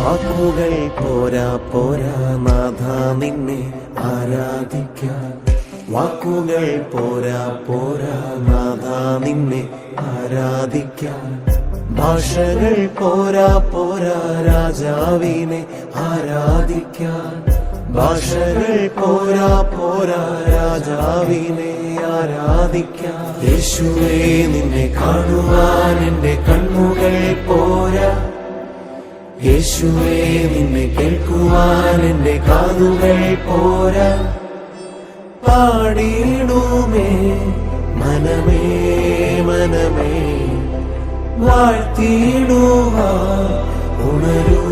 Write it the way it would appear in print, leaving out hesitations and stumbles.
വാക്കുകൾ പോരാ പോരാ നാഥ നിന്നെ ആരാധിക്കാൻ. വാക്കുകൾ പോരാ പോരാ നാഥ നിന്നെ ആരാധിക്കാൻ. ഭാഷകൾ പോരാ പോരാ രാജാവിനെ ആരാധിക്കാൻ. ഭാഷകൾ പോരാ പോരാ രാജാവിനെ ആരാധിക്കാൻ. യേശുവേ നിന്നെ കാണുവാൻ എന്റെ കണ്ണുകൾ പോരാ. യേശുവേ നിന്നെ കേൾക്കുവാൻ എന്റെ കാതുകൾ പോരാ. പാടിയിടുമേ മനമേ മനമേ വാഴ്ത്തിയിടുവാൻ ഉണരൂ